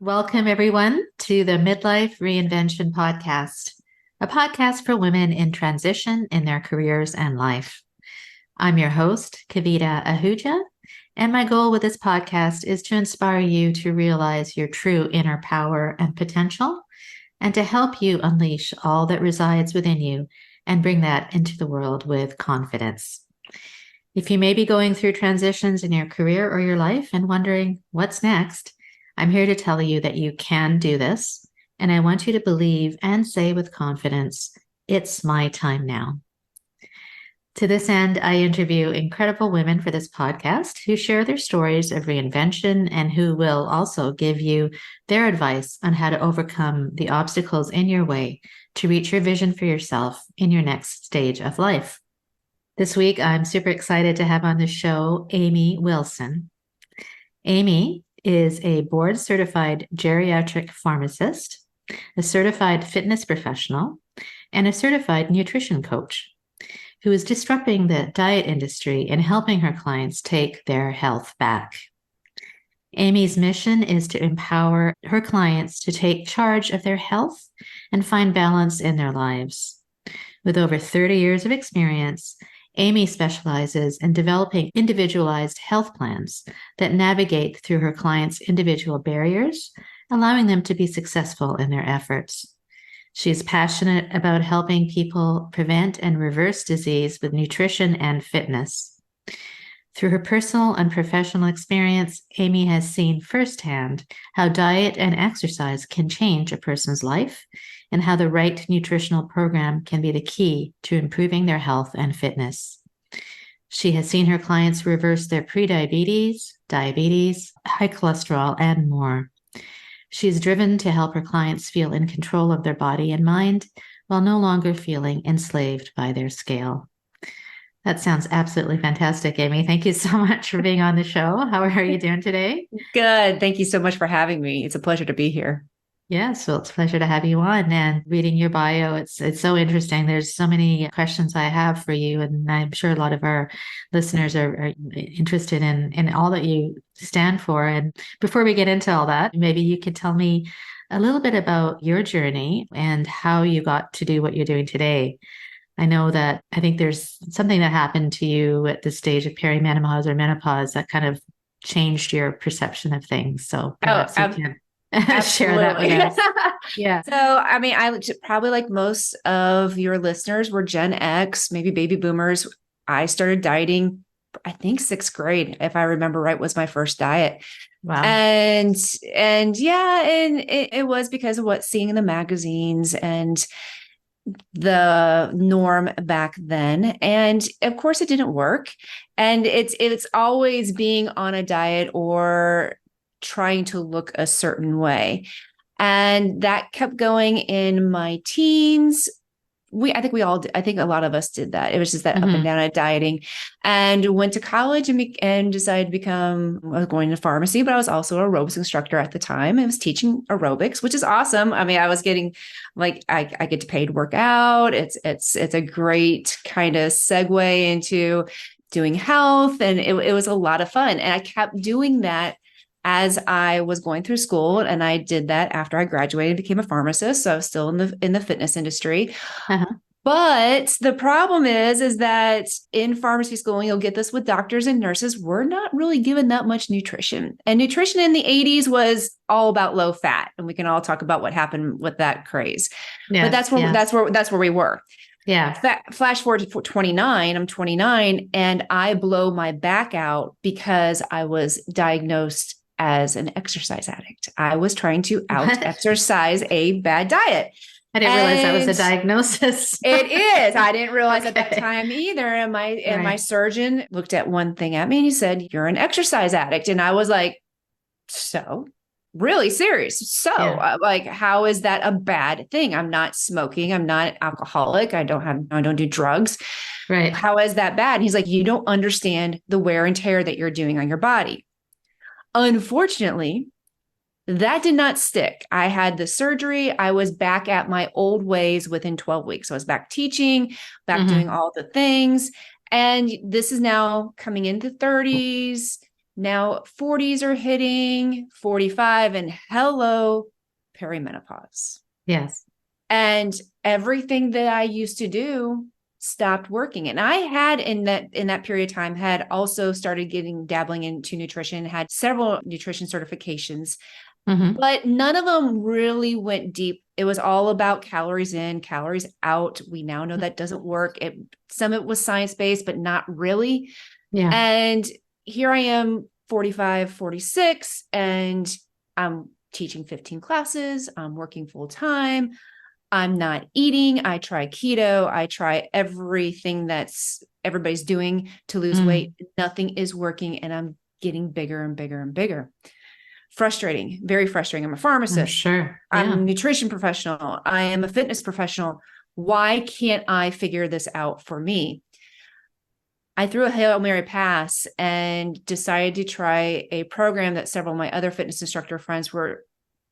Welcome, everyone, to the Midlife Reinvention Podcast, a podcast for women in transition in their careers and life. I'm your host, Kavita Ahuja, and my goal with this podcast is to inspire you to realize your true inner power and potential, and to help you unleash all that resides within you and bring that into the world with confidence. If you may be going through transitions in your career or your life and wondering what's next, I'm here to tell you that you can do this, and I want you to believe and say with confidence, it's my time now. To this end, I interview incredible women for this podcast who share their stories of reinvention and who will also give you their advice on how to overcome the obstacles in your way to reach your vision for yourself in your next stage of life. This week, I'm super excited to have on the show Amy Wilson. Amy is a Board Certified Geriatric Pharmacist, a certified fitness professional, and a certified nutrition coach who is disrupting the diet industry and helping her clients take their health back. Amy's mission is to empower her clients to take charge of their health and find balance in their lives. With over 30 years of experience, Amy specializes in developing individualized health plans that navigate through her clients' individual barriers, allowing them to be successful in their efforts. She is passionate about helping people prevent and reverse disease with nutrition and fitness. Through her personal and professional experience, Amy has seen firsthand how diet and exercise can change a person's life and how the right nutritional program can be the key to improving their health and fitness. She has seen her clients reverse their prediabetes, diabetes, high cholesterol, and more. She is driven to help her clients feel in control of their body and mind while no longer feeling enslaved by their scale. That sounds absolutely fantastic, Amy. Thank you so much for being on the show. How are you doing today? Good. Thank you so much for having me. It's a pleasure to be here. Yes, well, it's a pleasure to have you on, and reading your bio. It's so interesting. There's so many questions I have for you, and I'm sure a lot of our listeners are interested in all that you stand for. And before we get into all that, maybe you could tell me a little bit about your journey and how you got to do what you're doing today. I know that I think there's something that happened to you at the stage of perimenopause or menopause that kind of changed your perception of things. So Oh, perhaps you can share that with absolutely. us. Yeah. So, I probably like most of your listeners were Gen X, maybe baby boomers. I started dieting, I think sixth grade, if I remember right, was my first diet. Wow. And yeah, and it was because of what seeing in the magazines and the norm back then. And of course it didn't work. And it's always being on a diet or trying to look a certain way. And that kept going in my teens. I think a lot of us did that. It was just that up and down at dieting, and went to college and decided to I was going to pharmacy, but I was also an aerobics instructor at the time. I was teaching aerobics, which is awesome. I was getting I get paid to work out. It's a great kind of segue into doing health. And it was a lot of fun. And I kept doing that as I was going through school, and I did that after I graduated, became a pharmacist. So I was still in the fitness industry. Uh-huh. But the problem is that in pharmacy school, and you'll get this with doctors and nurses, we're not really given that much nutrition. And nutrition in the 80s was all about low fat. And we can all talk about what happened with that craze. But Yes. that's where we were. Yeah. Flash forward to 29. I'm 29, and I blow my back out because I was diagnosed as an exercise addict. I was trying to out-exercise a bad diet. I didn't realize that was a diagnosis. It is. I didn't realize at that time either. And my surgeon looked at one thing at me and he said, "You're an exercise addict." And I was like, so really serious. So how is that a bad thing? I'm not smoking. I'm not alcoholic. I don't do drugs. Right. How is that bad? And he's like, "You don't understand the wear and tear that you're doing on your body." Unfortunately, that did not stick. I had the surgery. I was back at my old ways within 12 weeks. I was back teaching, back doing all the things. And this is now coming into 30s. Now 40s are hitting, 45, and hello, perimenopause. Yes. And everything that I used to do stopped working. And I had in that period of time had also started dabbling into nutrition, had several nutrition certifications, but none of them really went deep. It was all about calories in, calories out. We now know that doesn't work. Some of it was science-based, but not really. Yeah. And here I am, 45, 46, and I'm teaching 15 classes. I'm working full time. I'm not eating. I try keto. I try everything that's everybody's doing to lose weight. Nothing is working. And I'm getting bigger and bigger and bigger. Frustrating, very frustrating. I'm a pharmacist. I'm sure. Yeah. I'm a nutrition professional. I am a fitness professional. Why can't I figure this out for me? I threw a Hail Mary pass and decided to try a program that several of my other fitness instructor friends were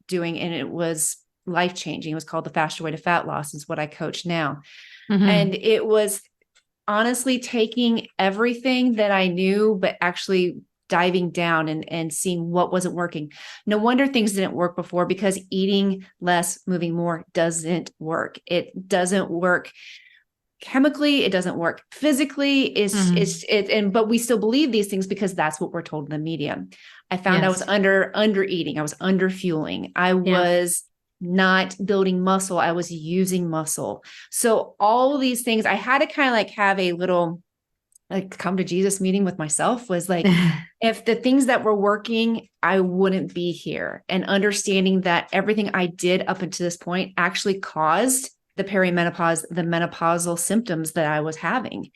doing. And it was life-changing. It was called the Faster Way to Fat Loss, is what I coach now. And it was honestly taking everything that I knew, but actually diving down and seeing what wasn't working. No wonder things didn't work before, because eating less, moving more doesn't work. It doesn't work chemically. It doesn't work physically. But we still believe these things because that's what we're told in the media. I found I was under eating. I was under fueling. I was not building muscle. I was using muscle. So all these things, I had to kind of like have a little come to Jesus meeting with myself, was like, if the things that were working, I wouldn't be here. And understanding that everything I did up until this point actually caused the perimenopause, the menopausal symptoms that I was having.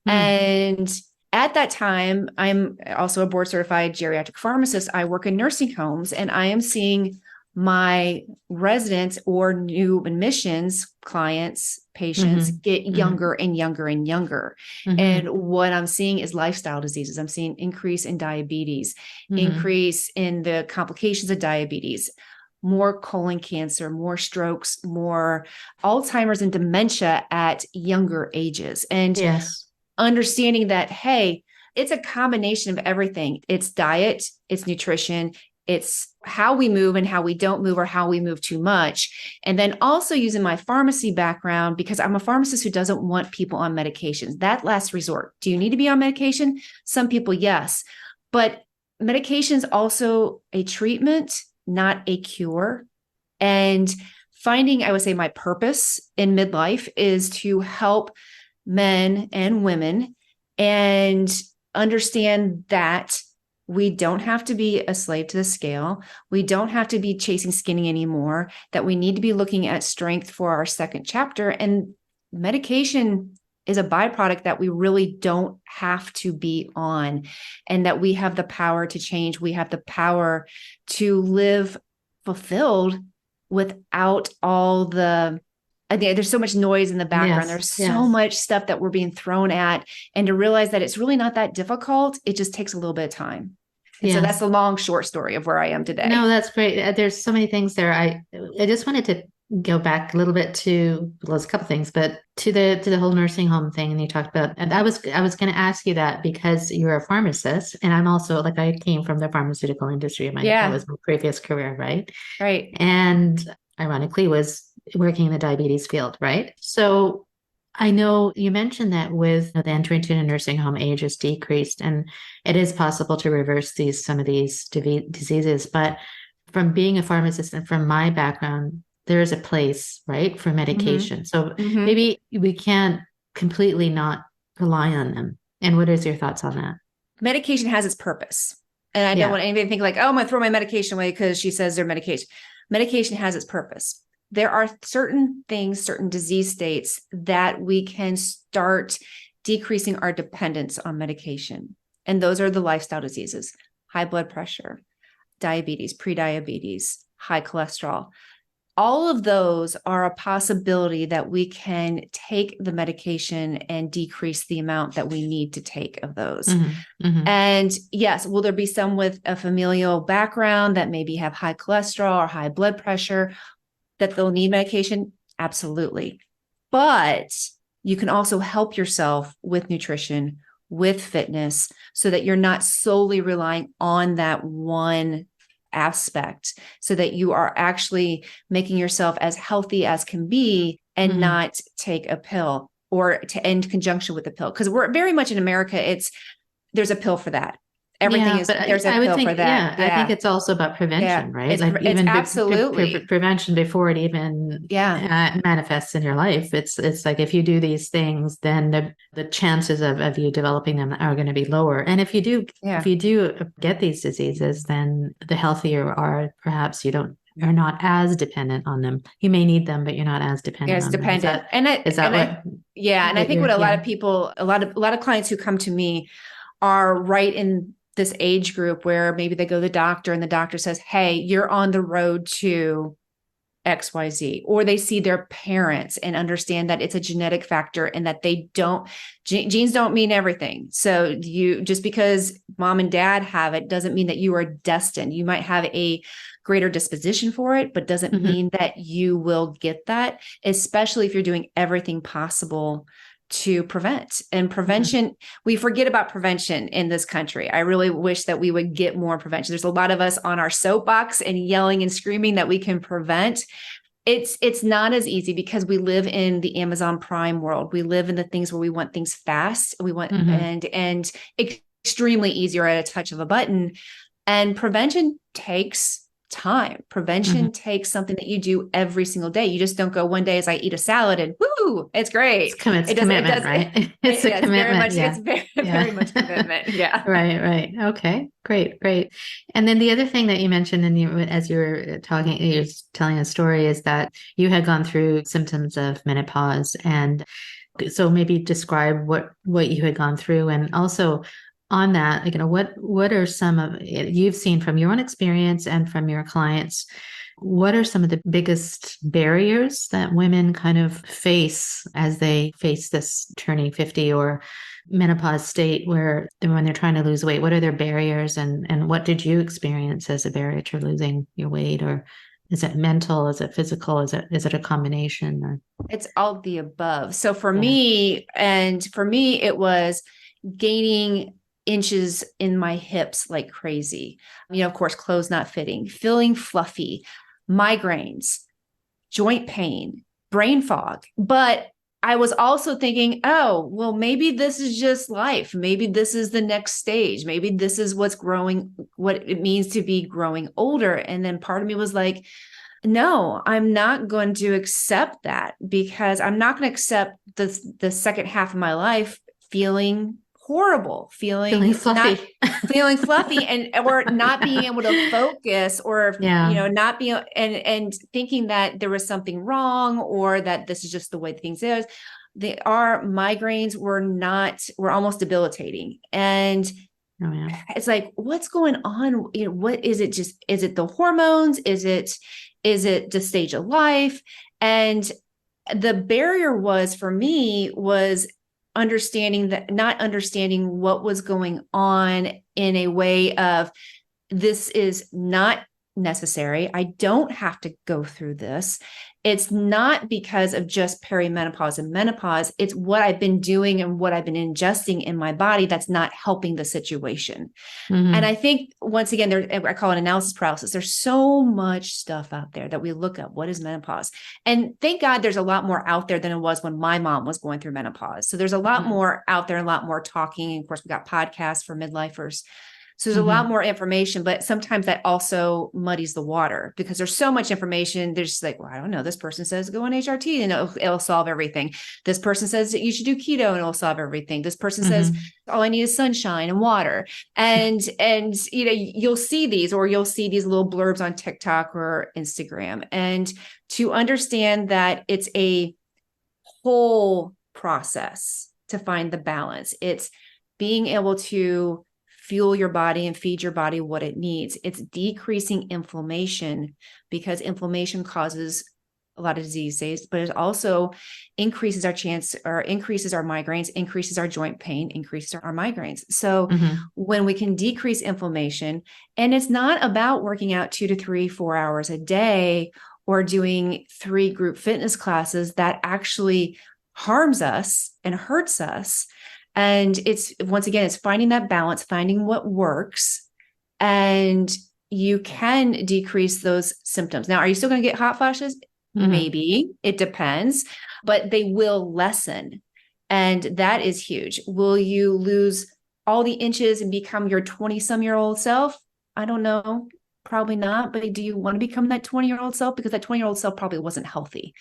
And at that time, I'm also a board certified geriatric pharmacist. I work in nursing homes, and I am seeing my residents or new admissions clients, patients get younger and younger and younger. And what I'm seeing is lifestyle diseases. I'm seeing increase in diabetes, increase in the complications of diabetes, more colon cancer, more strokes, more Alzheimer's and dementia at younger ages. And understanding that, hey, it's a combination of everything. It's diet, it's nutrition, it's how we move and how we don't move, or how we move too much. And then also using my pharmacy background, because I'm a pharmacist who doesn't want people on medications. That last resort. Do you need to be on medication? Some people, yes. But medication is also a treatment, not a cure. And finding, I would say, my purpose in midlife is to help men and women and understand that we don't have to be a slave to the scale. We don't have to be chasing skinny anymore, that we need to be looking at strength for our second chapter. And medication is a byproduct that we really don't have to be on, and that we have the power to change. We have the power to live fulfilled without all the, I think there's so much noise in the background. There's so much stuff that we're being thrown at, and to realize that it's really not that difficult. It just takes a little bit of time. And so that's the long, short story of where I am today. No, that's great. There's so many things there. I just wanted to go back a little bit to, well, there's a couple things, but to the whole nursing home thing. And you talked about, and I was going to ask you that because you're a pharmacist, and I'm also, like, I came from the pharmaceutical industry. That was my previous career, right? Right. And ironically was working in the diabetes field, right? So I know you mentioned that with the entry into a nursing home, age is decreased, and it is possible to reverse some of these diseases. But from being a pharmacist and from my background, there is a place, right, for medication. So maybe we can't completely not rely on them. And what is your thoughts on that? Medication has its purpose. And I don't want anybody to think like, oh, I'm going to throw my medication away because she says they're medication. Medication has its purpose. There are certain things, certain disease states that we can start decreasing our dependence on medication. And those are the lifestyle diseases: high blood pressure, diabetes, prediabetes, high cholesterol. All of those are a possibility that we can take the medication and decrease the amount that we need to take of those. And yes, will there be some with a familial background that maybe have high cholesterol or high blood pressure that they'll need medication? Absolutely. But you can also help yourself with nutrition, with fitness so that you're not solely relying on that one aspect, so that you are actually making yourself as healthy as can be and not take a pill or to end conjunction with the pill. Because we're very much in America, there's a pill for that. Everything is, there's a I would pill think, for that. I think it's also about prevention, right? It's absolutely prevention before it even manifests in your life. It's like if you do these things, then the chances of you developing them are going to be lower. And if you do get these diseases, then the healthier you are, perhaps you're not as dependent on them. You may need them, but you're not as dependent on them. And I think what a lot of people, a lot of clients who come to me are right in this age group where maybe they go to the doctor and the doctor says, hey, you're on the road to XYZ, or they see their parents and understand that it's a genetic factor and that genes don't mean everything. So just because mom and dad have it doesn't mean that you are destined. You might have a greater disposition for it, but doesn't mean that you will get that, especially if you're doing everything possible to prevent. And prevention, we forget about prevention in this country. I really wish that we would get more prevention. There's a lot of us on our soapbox and yelling and screaming that we can prevent. It's not as easy because we live in the Amazon Prime world. We live in the things where we want things fast. We want and extremely easier at a touch of a button. And prevention takes time. Prevention takes something that you do every single day. You just don't go one day as I eat a salad and woo, it's great. It's commitment, right? It's a commitment. It's very much commitment. Yeah. Right. Okay. Great. And then the other thing that you mentioned, as you were talking, you were telling a story, is that you had gone through symptoms of menopause, and so maybe describe what you had gone through, and also on that, what are some of you've seen from your own experience and from your clients? What are some of the biggest barriers that women kind of face as they face this turning 50 or menopause state, when they're trying to lose weight? What are their barriers, and what did you experience as a barrier to losing your weight? Or is it mental? Is it physical? Is it a combination? Or it's all of the above. So for me, it was gaining inches in my hips like crazy. Of course, clothes not fitting, feeling fluffy, migraines, joint pain, brain fog. But I was also thinking, oh, well, maybe this is just life. Maybe this is the next stage. Maybe this is what it means to be growing older. And then part of me was like, no, I'm not going to accept that, because I'm not going to accept the second half of my life feeling horrible, feeling fluffy, or not being able to focus, or not being and thinking that there was something wrong, or that this is just the way things is. Our migraines were almost debilitating, and it's like, what's going on? What is it? Is it the hormones? Is it the stage of life? And the barrier for me was not understanding what was going on in a way of, this is not necessary. I don't have to go through this. It's not because of just perimenopause and menopause. It's what I've been doing and what I've been ingesting in my body that's not helping the situation. And I think, once again, I call it analysis paralysis. There's so much stuff out there that we look up. What is menopause? And thank God there's a lot more out there than it was when my mom was going through menopause. So there's a lot more out there, a lot more talking. And of course, we got podcasts for midlifers. So there's a lot more information, but sometimes that also muddies the water, because there's so much information. There's just like, well, I don't know. This person says go on HRT and it'll solve everything. This person says that you should do keto and it'll solve everything. This person says all I need is sunshine and water. And you'll see these little blurbs on TikTok or Instagram. And to understand that it's a whole process to find the balance. It's being able to fuel your body and feed your body what it needs. It's decreasing inflammation, because inflammation causes a lot of diseases, but it also increases our migraines, increases our joint pain, increases our migraines. So when we can decrease inflammation, and it's not about working out 2 to 3, 4 hours a day or doing 3 group fitness classes that actually harms us and hurts us. And it's, once again, it's finding that balance, finding what works, and you can decrease those symptoms. Now, are you still going to get hot flashes? Mm-hmm. Maybe, it depends, but they will lessen. And that is huge. Will you lose all the inches and become your 20-some-year-old self? I don't know. Probably not. But do you want to become that 20-year-old self? Because that 20-year-old self probably wasn't healthy.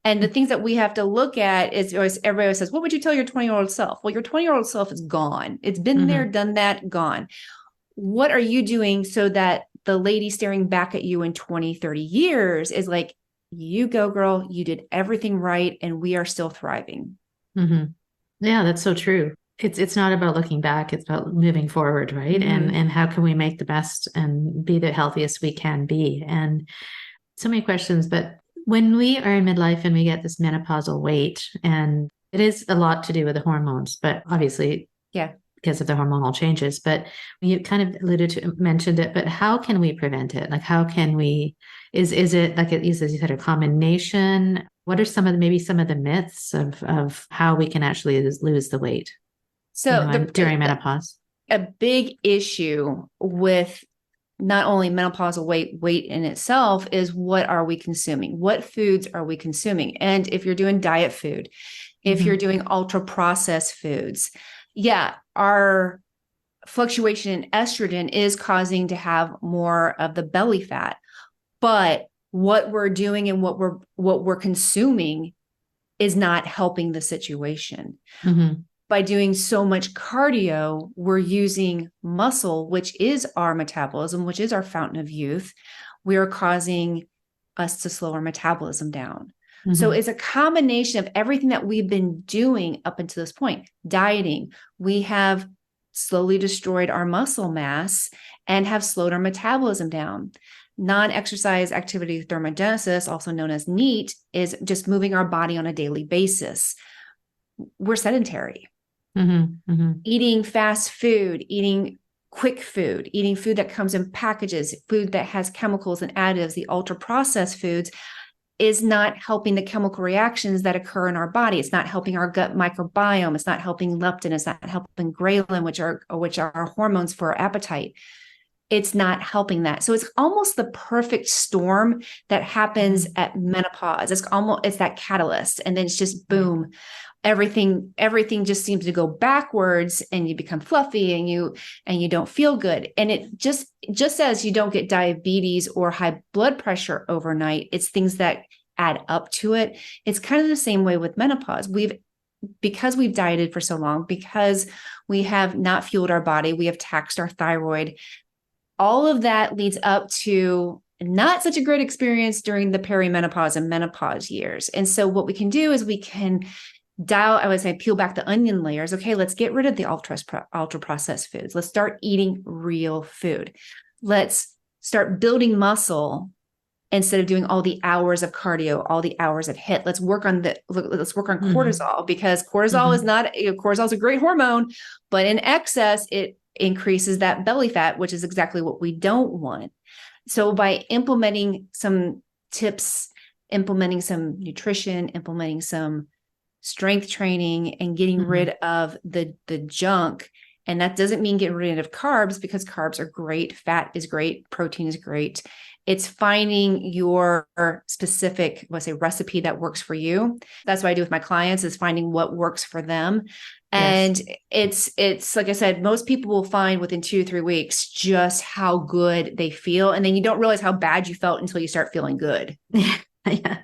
And the things that we have to look at is, everybody always says, what would you tell your 20-year-old self? Well, your 20-year-old self is gone. It's been there, done that, gone. What are you doing so that the lady staring back at you in 20, 30 years is like, you go, girl, you did everything right, and we are still thriving. Mm-hmm. Yeah, that's so true. It's not about looking back, it's about moving forward, right? And how can we make the best and be the healthiest we can be? And so many questions, but when we are in midlife and we get this menopausal weight, and it is a lot to do with the hormones, but obviously, Yeah. because of the hormonal changes. But you kind of mentioned it, but how can we prevent it? Like, how can we, is it like, as you said, a combination? What are maybe some of the myths of how we can actually lose the weight, So during menopause? a big issue with not only menopausal weight in itself is, what are we consuming? What foods are we consuming? And if you're doing diet food, if you're doing ultra processed foods, yeah, our fluctuation in estrogen is causing to have more of the belly fat. But what we're doing and what we're consuming is not helping the situation. By doing so much cardio, we're using muscle, which is our metabolism, which is our fountain of youth. We're causing us to slow our metabolism down. So it's a combination of everything that we've been doing up until this point. Dieting, we have slowly destroyed our muscle mass and have slowed our metabolism down. Non-exercise activity thermogenesis, also known as NEAT, is just moving our body on a daily basis. We're sedentary. Eating fast food, eating quick food, eating food that comes in packages, food that has chemicals and additives, the ultra processed foods, is not helping the chemical reactions that occur in our body. It's not helping our gut microbiome. It's not helping leptin. It's not helping ghrelin, which are hormones for our appetite. It's not helping that. So it's almost the perfect storm that happens at menopause. It's that catalyst. And then it's just boom. Everything just seems to go backwards, and you become fluffy, and you don't feel good. And it just as you don't get diabetes or high blood pressure overnight, it's things that add up to it. It's kind of the same way with menopause. Because we've dieted for so long, because we have not fueled our body, we have taxed our thyroid. All of that leads up to not such a great experience during the perimenopause and menopause years. And so what we can do is we can peel back the onion layers. Okay, let's get rid of the ultra processed foods. Let's start eating real food. Let's start building muscle instead of doing all the hours of cardio, all the hours of HIIT. Let's work on cortisol, because cortisol cortisol is a great hormone, but in excess, it increases that belly fat, which is exactly what we don't want. So by implementing some tips, implementing some nutrition, implementing some strength training, and getting rid of the junk. And that doesn't mean getting rid of carbs, because carbs are great. Fat is great. Protein is great. It's finding your specific, recipe that works for you. That's what I do with my clients, is finding what works for them. And it's like I said, most people will find within 2 to 3 weeks just how good they feel. And then you don't realize how bad you felt until you start feeling good. Yeah.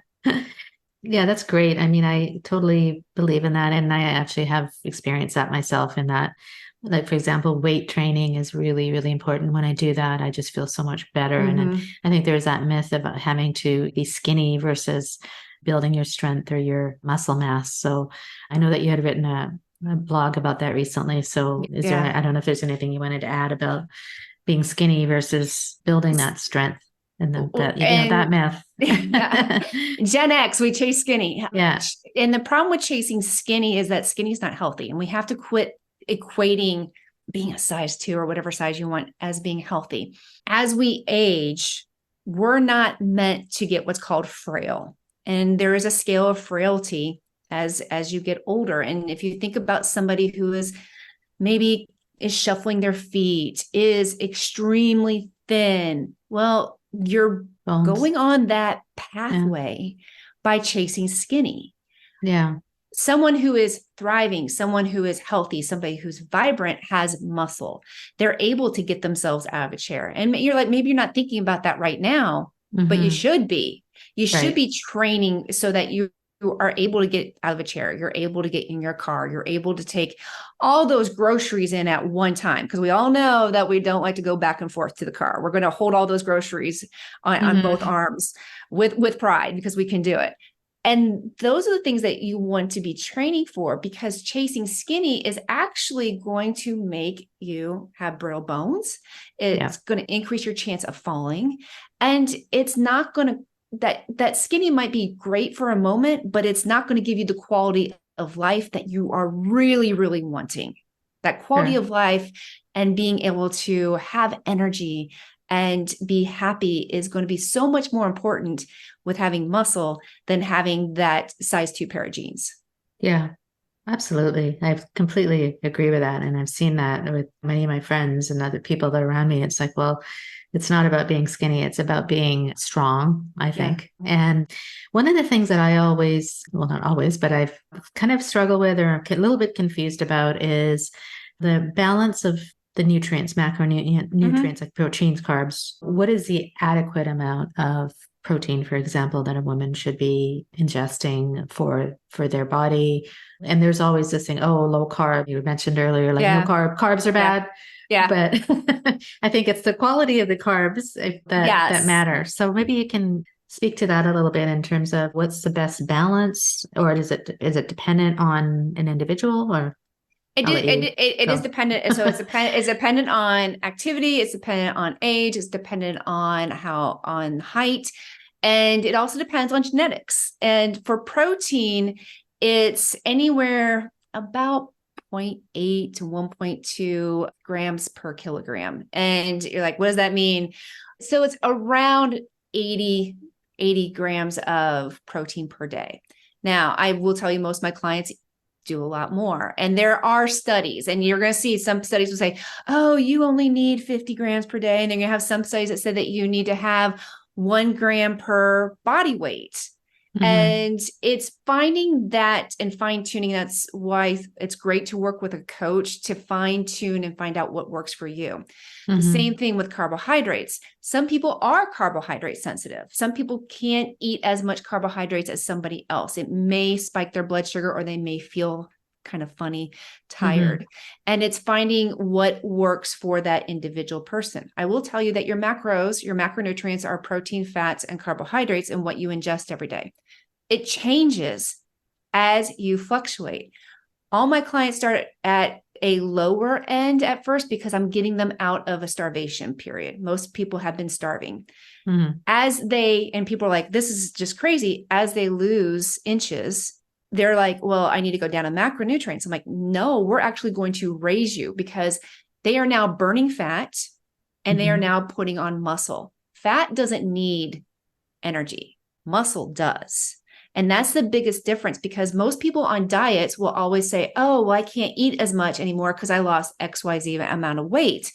Yeah, that's great. I mean, I totally believe in that. And I actually have experienced that myself, in that, like, for example, weight training is really, really important. When I do that, I just feel so much better. And I think there's that myth about having to be skinny versus building your strength or your muscle mass. So I know that you had written a blog about that recently. So I don't know if there's anything you wanted to add about being skinny versus building that strength. And that myth. Gen X, we chase skinny. Yeah. And the problem with chasing skinny is that skinny is not healthy. And we have to quit equating being a size 2 or whatever size you want as being healthy. As we age, we're not meant to get what's called frail. And there is a scale of frailty. as you get older. And if you think about somebody who is maybe is shuffling their feet, is extremely thin, well, you're Bones. going on that Yeah. pathway by chasing skinny. Yeah. Someone who is thriving, someone who is healthy, somebody who's vibrant has muscle. They're able to get themselves out of a chair. And you're like, maybe you're not thinking about that right now, but you should be. You should Right. be training so that you are able to get out of a chair. You're able to get in your car. You're able to take all those groceries in at one time. Because we all know that we don't like to go back and forth to the car. We're going to hold all those groceries on both arms with pride because we can do it. And those are the things that you want to be training for, because chasing skinny is actually going to make you have brittle bones. It's going to increase your chance of falling. And it's not going to, that skinny might be great for a moment, but it's not going to give you the quality of life that you are really, really wanting. That quality of life and being able to have energy and be happy is going to be so much more important with having muscle than having that size 2 pair of jeans. Yeah, absolutely. I completely agree with that. And I've seen that with many of my friends and other people that are around me. It's like, well, it's not about being skinny. It's about being strong, I think. And one of the things that I always, well, not always, but I've kind of struggled with or a little bit confused about is the balance of the nutrients, macronutrients like proteins, carbs. What is the adequate amount of protein, for example, that a woman should be ingesting for their body? And there's always this thing, oh, low carb. You mentioned earlier, like no carbs are bad. Yeah. But I think it's the quality of the carbs that matter. So maybe you can speak to that a little bit in terms of what's the best balance, or is it dependent on an individual, or it is dependent. So it's dependent on activity. It's dependent on age. It's dependent on height. And it also depends on genetics. And for protein, it's anywhere about 0.8 to 1.2 grams per kilogram. And you're like, what does that mean? So it's around 80 grams of protein per day. Now, I will tell you, most of my clients do a lot more. And there are studies, and you're going to see some studies will say, oh, you only need 50 grams per day. And then you have some studies that say that you need to have 1 gram per body weight. And it's finding that and fine tuning. That's why it's great to work with a coach to fine tune and find out what works for you. The same thing with carbohydrates. Some people are carbohydrate sensitive. Some people can't eat as much carbohydrates as somebody else. It may spike their blood sugar, or they may feel kind of funny, tired. And it's finding what works for that individual person. I will tell you that your macronutrients are protein, fats, and carbohydrates, and what you ingest every day. It changes as you fluctuate. All my clients start at a lower end at first because I'm getting them out of a starvation period. Most people have been starving. And people are like, this is just crazy. As they lose inches, they're like, well, I need to go down on macronutrients. I'm like, no, we're actually going to raise you, because they are now burning fat and they are now putting on muscle. Fat doesn't need energy. Muscle does. And that's the biggest difference, because most people on diets will always say, oh, well, I can't eat as much anymore because I lost XYZ amount of weight.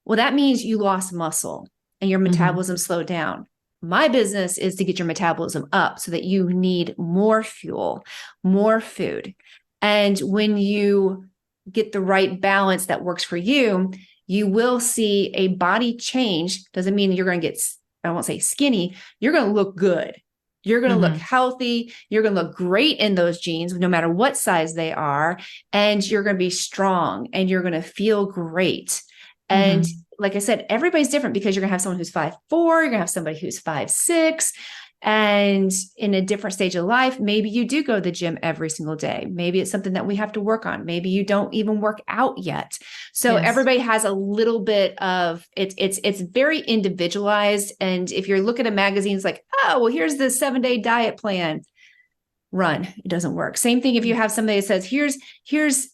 Well, that means you lost muscle and your metabolism slowed down. My business is to get your metabolism up so that you need more fuel, more food. And when you get the right balance that works for you, you will see a body change. Doesn't mean you're going to get, I won't say skinny, you're going to look good. You're going to look healthy. You're going to look great in those jeans, no matter what size they are. And you're going to be strong and you're going to feel great. And like I said, everybody's different, because you're going to have someone who's 5'4", you're going to have somebody who's 5'6", and in a different stage of life. Maybe you do go to the gym every single day. Maybe it's something that we have to work on. Maybe you don't even work out yet. So everybody has a little bit of it's very individualized. And if you're looking at magazines like, oh, well, here's the 7-day diet plan, run. It doesn't work. Same thing if you have somebody that says, here's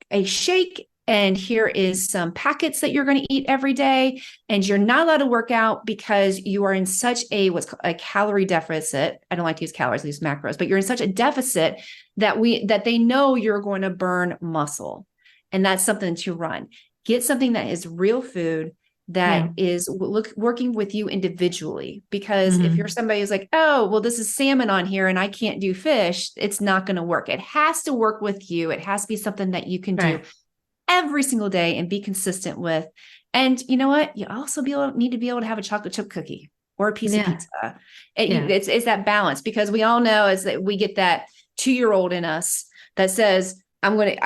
a shake and here is some packets that you're going to eat every day. And you're not allowed to work out because you are in such what's called a calorie deficit. I don't like to use calories, I use macros, but you're in such a deficit that they know you're going to burn muscle. And that's something to run. Get something that is real food that is working with you individually. Because if you're somebody who's like, oh, well, this is salmon on here and I can't do fish, it's not going to work. It has to work with you. It has to be something that you can do every single day and be consistent with. And you know what? You also need to be able to have a chocolate chip cookie or a piece of pizza. It's that balance, because we all know is that we get that 2-year-old in us that says, I want.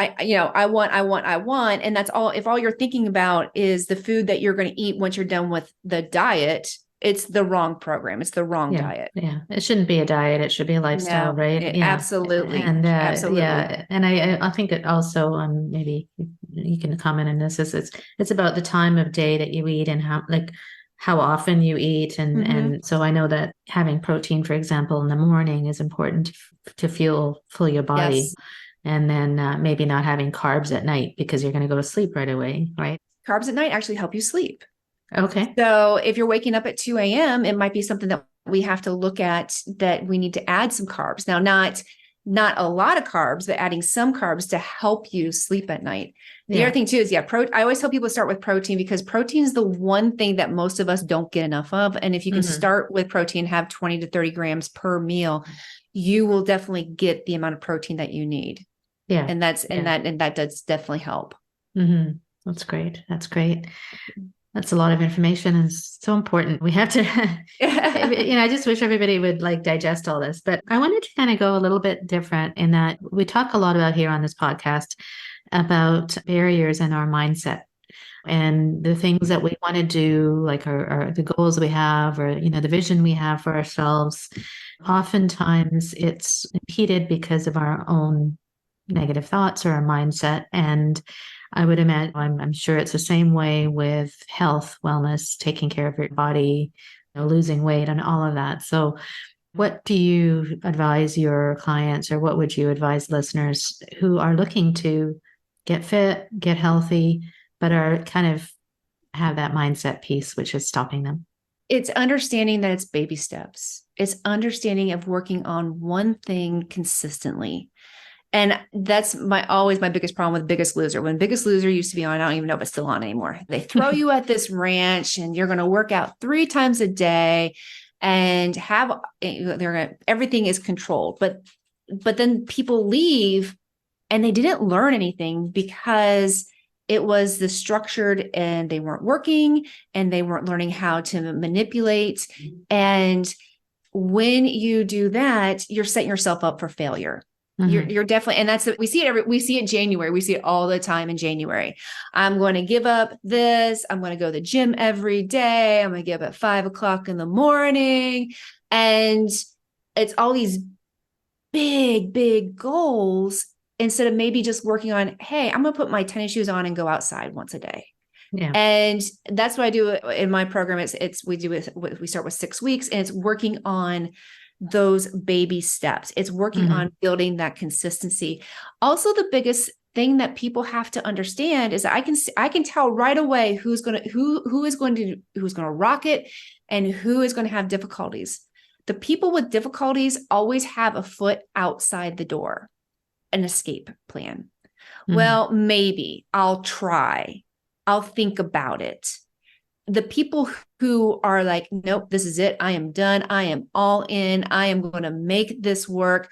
And that's all. If all you're thinking about is the food that you're going to eat once you're done with the diet, it's the wrong program. It's the wrong diet. Yeah. It shouldn't be a diet. It should be a lifestyle, right? Absolutely. And absolutely. And I think it also, maybe you can comment on this, is it's about the time of day that you eat and how often you eat. And so I know that having protein, for example, in the morning is important to fuel your body. Yes. And then maybe not having carbs at night because you're going to go to sleep right away, right? Carbs at night actually help you sleep. Okay. So if you're waking up at 2 a.m., it might be something that we have to look at, that we need to add some carbs. Now, not a lot of carbs, but adding some carbs to help you sleep at night. The other thing too is, I always tell people to start with protein, because protein is the one thing that most of us don't get enough of. And if you can start with protein, have 20 to 30 grams per meal, you will definitely get the amount of protein that you need. Yeah. And that does definitely help. That's great. That's a lot of information, and it's so important. We have to, I just wish everybody would digest all this, but I wanted to kind of go a little bit different in that we talk a lot about here on this podcast about barriers in our mindset and the things that we want to do, like the goals we have, or, the vision we have for ourselves. Oftentimes it's impeded because of our own negative thoughts or our mindset. And I would imagine, I'm sure it's the same way with health, wellness, taking care of your body, losing weight and all of that. So what do you advise your clients, or what would you advise listeners who are looking to get fit, get healthy, but are kind of have that mindset piece, which is stopping them? It's understanding that it's baby steps. It's understanding of working on one thing consistently. And that's always my biggest problem with Biggest Loser. When Biggest Loser used to be on, I don't even know if it's still on anymore. They throw you at this ranch and you're going to work out 3 times a day and everything is controlled. But then people leave and they didn't learn anything, because it was the structured, and they weren't working, and they weren't learning how to manipulate. And when you do that, you're setting yourself up for failure. You're definitely, and we see it in January. We see it all the time in January. I'm going to give up this. I'm going to go to the gym every day. I'm going to get up at 5 o'clock in the morning. And it's all these big, big goals, instead of maybe just working on, hey, I'm going to put my tennis shoes on and go outside once a day. Yeah. And that's what I do in my program. We start with 6 weeks, and it's working on those baby steps. It's working on building that consistency. Also, the biggest thing that people have to understand is that I can tell right away who is going to rock it and who is going to have difficulties. The people with difficulties always have a foot outside the door, an escape plan. Well, maybe I'll try. I'll think about it. The people who are like, nope, this is it. I am done. I am all in. I am going to make this work.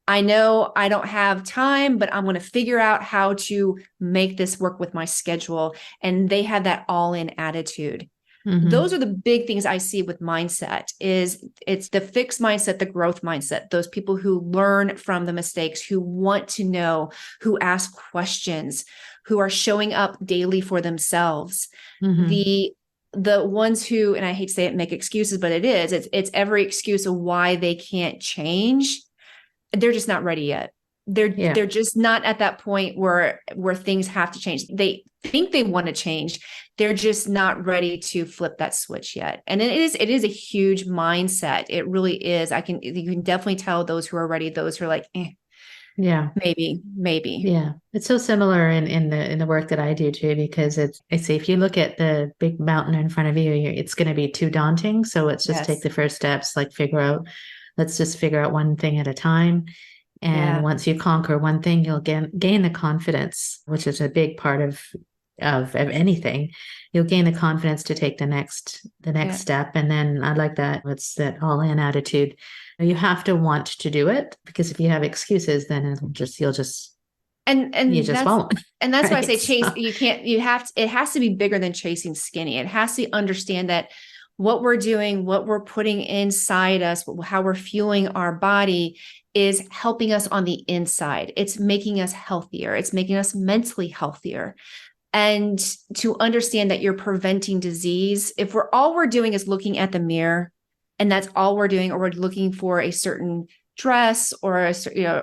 I know I don't have time, but I'm going to figure out how to make this work with my schedule. And they have that all in attitude. Those are the big things I see with mindset. It's the fixed mindset, the growth mindset, those people who learn from the mistakes, who want to know, who ask questions, who are showing up daily for themselves. The ones who, and I hate to say it, make excuses, but it's every excuse of why they can't change. They're just not ready yet. They're just not at that point where things have to change. They think they want to change. They're just not ready to flip that switch yet. And it is a huge mindset. It really is. You can definitely tell those who are ready, those who are like, Yeah. Maybe. Yeah. It's so similar in the work that I do too, because I say if you look at the big mountain in front of you, it's going to be too daunting. So let's just take Yes. the first steps, like let's just figure out one thing at a time. And Yeah. once you conquer one thing, you'll gain the confidence, which is a big part of anything. You'll gain the confidence to take the next Yeah. step. And then I like that. It's that all in attitude. You have to want to do it, because if you have excuses, then And you and just that's won't. and that's why I Right. say chase, So, you can't, you have to, it has to be bigger than chasing skinny. It has to understand that what we're doing, what we're putting inside us, how we're fueling our body is helping us on the inside. It's making us healthier. It's making us mentally healthier. And to understand that you're preventing disease, if we're doing is looking at the mirror and that's all we're doing, or we're looking for a certain dress or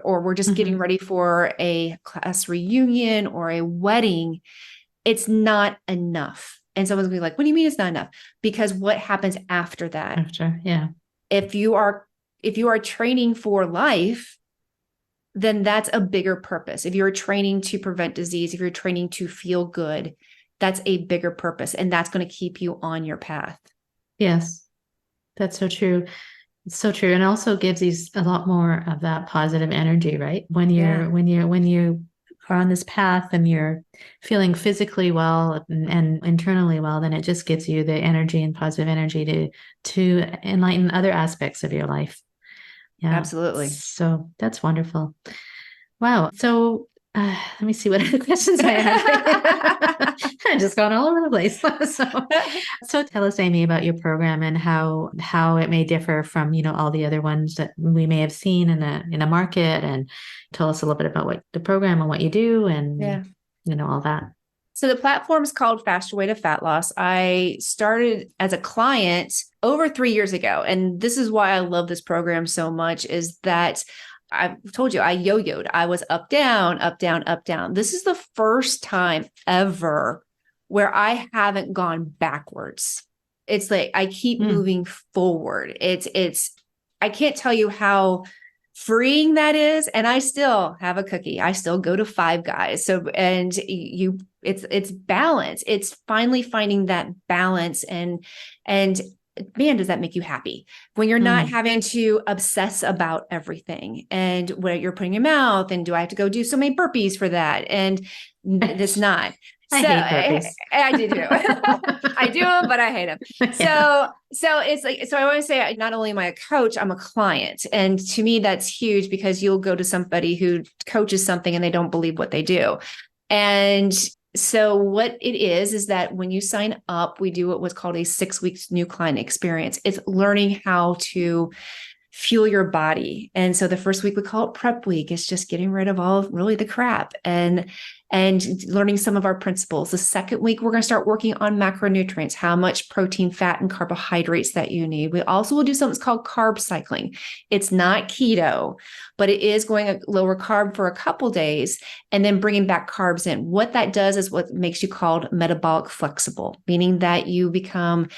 or we're just getting ready for a class reunion or a wedding, it's not enough. And someone's gonna be like, what do you mean it's not enough? Because what happens after that? after, yeah. If you are training for life, then that's a bigger purpose. If you're training to prevent disease, if you're training to feel good, that's a bigger purpose. And that's going to keep you on your path. Yes. That's so true. It's so true. And also gives you a lot more of that positive energy, right? Yeah, When you are on this path and you're feeling physically well and internally well, then it just gives you the energy and positive energy to enlighten other aspects of your life. Yeah. absolutely. So that's wonderful. Wow. So let me see what other questions I have. I've just gone all over the place. So tell us, Amy, about your program and how it may differ from, all the other ones that we may have seen in a market, and tell us a little bit about what the program and what you do and Yeah. all that. So the platform is called Faster Way to Fat Loss. I started as a client over 3 years ago. And this is why I love this program so much, is that I've told you I yo-yoed. I was up, down, up, down, up, down. This is the first time ever where I haven't gone backwards. It's like I keep moving forward. I can't tell you how freeing that is. And I still have a cookie. I still go to Five Guys. So, and it's balance. It's finally finding that balance, and man, does that make you happy when you're not having to obsess about everything and what you're putting in your mouth. And do I have to go do so many burpees for that? And it's not. I hate burpees. I do too. I do them, but I hate them. Yeah. So it's like, so I want to say, not only am I a coach, I'm a client. And to me, that's huge, because you'll go to somebody who coaches something and they don't believe what they do. And so what it is that when you sign up, we do what's called a 6 weeks new client experience. It's learning how to fuel your body. And so the first week we call it prep week. It's just getting rid of all really the crap and learning some of our principles. The second week, we're going to start working on macronutrients, how much protein, fat, and carbohydrates that you need. We also will do something called carb cycling. It's not keto, but it is going a lower carb for a couple days and then bringing back carbs in. What that does is what makes you called metabolic flexible, meaning that you become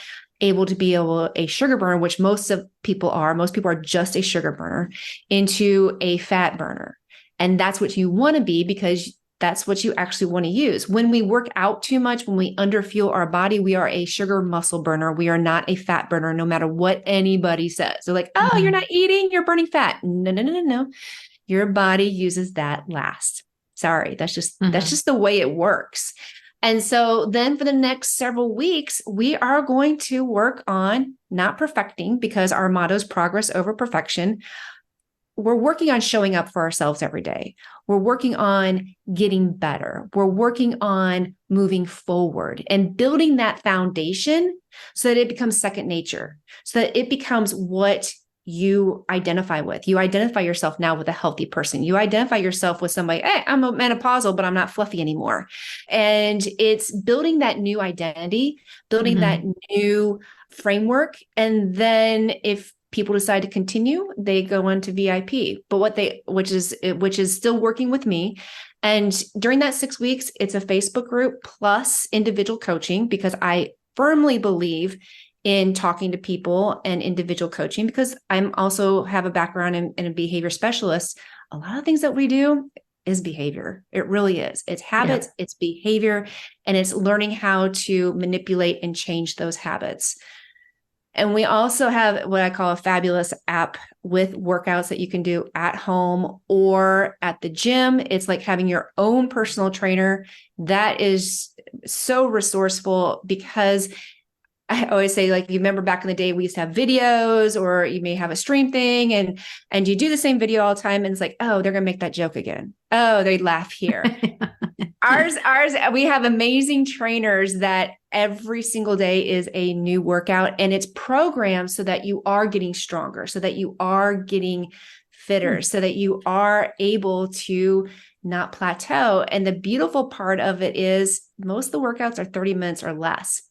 able to be a sugar burner, which most people are. Most people are just a sugar burner, into a fat burner. And that's what you want to be, because that's what you actually want to use. When we work out too much, when we underfuel our body, we are a sugar muscle burner. We are not a fat burner, no matter what anybody says. They're like, oh, you're not eating, you're burning fat. No. Your body uses that last. Sorry, that's just the way it works. And so then for the next several weeks, we are going to work on not perfecting, because our motto is progress over perfection. We're working on showing up for ourselves every day. We're working on getting better. We're working on moving forward and building that foundation so that it becomes second nature, so that it becomes what you identify with. You identify yourself now with a healthy person. You identify yourself with somebody, hey, I'm a menopausal, but I'm not fluffy anymore. And it's building that new identity, building that new framework. And then if people decide to continue, they go into VIP, but which is still working with me. And during that 6 weeks, it's a Facebook group plus individual coaching, because I firmly believe in talking to people and individual coaching, because I'm also have a background in a behavior specialist. a lot of things that we do is behavior. It really is. It's habits, it's behavior, and it's learning how to manipulate and change those habits. And we also have what I call a fabulous app with workouts that you can do at home or at the gym. It's like having your own personal trainer. That is so resourceful because I always say, like, you remember back in the day, we used to have videos, or you may have a stream thing, and you do the same video all the time. And it's like, oh, they're going to make that joke again. Oh, they laugh here. Ours, we have amazing trainers that every single day is a new workout, and it's programmed so that you are getting stronger, so that you are getting fitter, so that you are able to not plateau. And the beautiful part of it is most of the workouts are 30 minutes or less.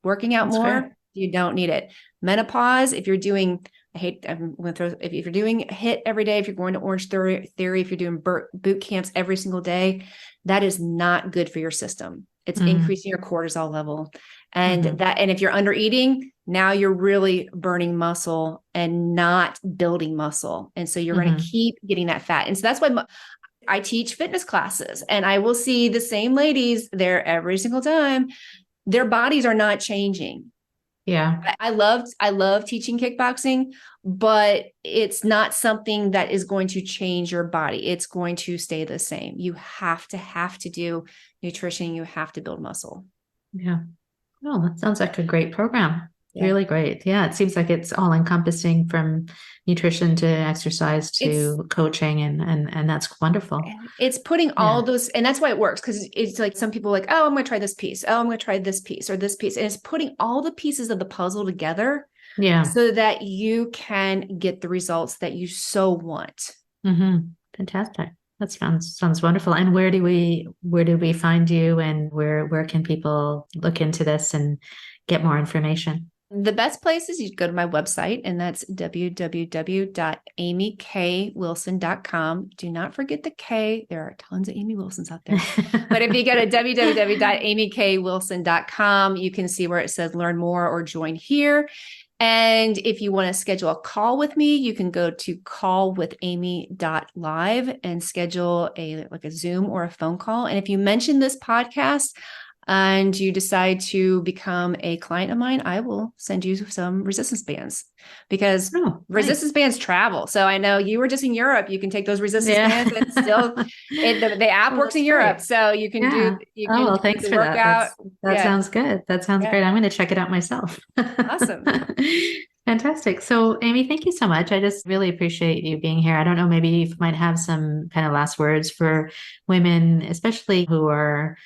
Working out more, you don't need it. Menopause, if you're doing, if you're doing HIIT every day, if you're going to Orange Theory, if you're doing boot camps every single day, that is not good for your system. It's increasing your cortisol level. And and if you're under eating, now you're really burning muscle and not building muscle. And so you're going to keep getting that fat. And so that's why I teach fitness classes, and I will see the same ladies there every single time. Their bodies are not changing. Yeah. I love teaching kickboxing, but it's not something that is going to change your body. It's going to stay the same. You have to do nutrition. You have to build muscle. Yeah. Oh, that sounds like a great program. Yeah. Really great. Yeah. It seems like it's all encompassing, from nutrition to exercise to coaching, and that's wonderful. It's putting all those, and that's why it works. Cause it's like, some people are like, oh, I'm going to try this piece. Oh, I'm going to try this piece or this piece. And it's putting all the pieces of the puzzle together. Yeah. So that you can get the results that you so want. Fantastic. That sounds wonderful. And where do we find you, and where can people look into this and get more information? The best place is you go to my website, and that's www.amykwilson.com. Do not forget the K. There are tons of Amy Wilsons out there. But if you go to www.amykwilson.com, you can see where it says learn more or join here. And if you want to schedule a call with me, you can go to callwithamy.live and schedule a Zoom or a phone call. And if you mention this podcast and you decide to become a client of mine, I will send you some resistance bands, because resistance bands travel. So I know you were just in Europe. You can take those resistance bands, and still the app works in Europe. So you can do thanks for workout. That sounds good. That sounds great. I'm going to check it out myself. Awesome. Fantastic. So Amy, thank you so much. I just really appreciate you being here. I don't know, maybe you might have some kind of last words for women, especially who are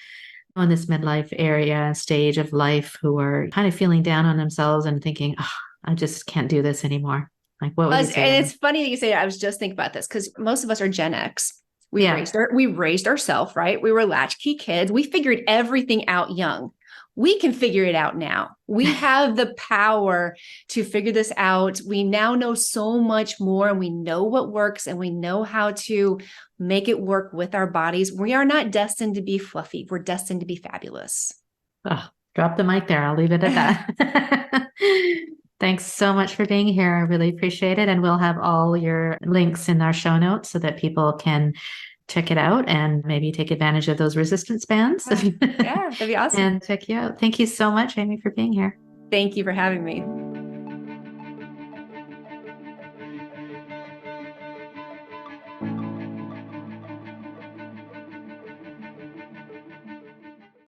on this midlife stage of life, who are kind of feeling down on themselves and thinking, oh, I just can't do this anymore. Like, what would you say? And it's funny that you say that. I was just thinking about this, because most of us are Gen X. We raised ourselves, right? We were latchkey kids. We figured everything out young. We can figure it out now. We have the power to figure this out. We now know so much more, and we know what works, and we know how to make it work with our bodies. We are not destined to be fluffy. We're destined to be fabulous. Oh, drop the mic there. I'll leave it at that. Thanks so much for being here. I really appreciate it. And we'll have all your links in our show notes so that people can check it out and maybe take advantage of those resistance bands. Yeah, that'd be awesome. And check you out. Thank you so much, Amy, for being here. Thank you for having me.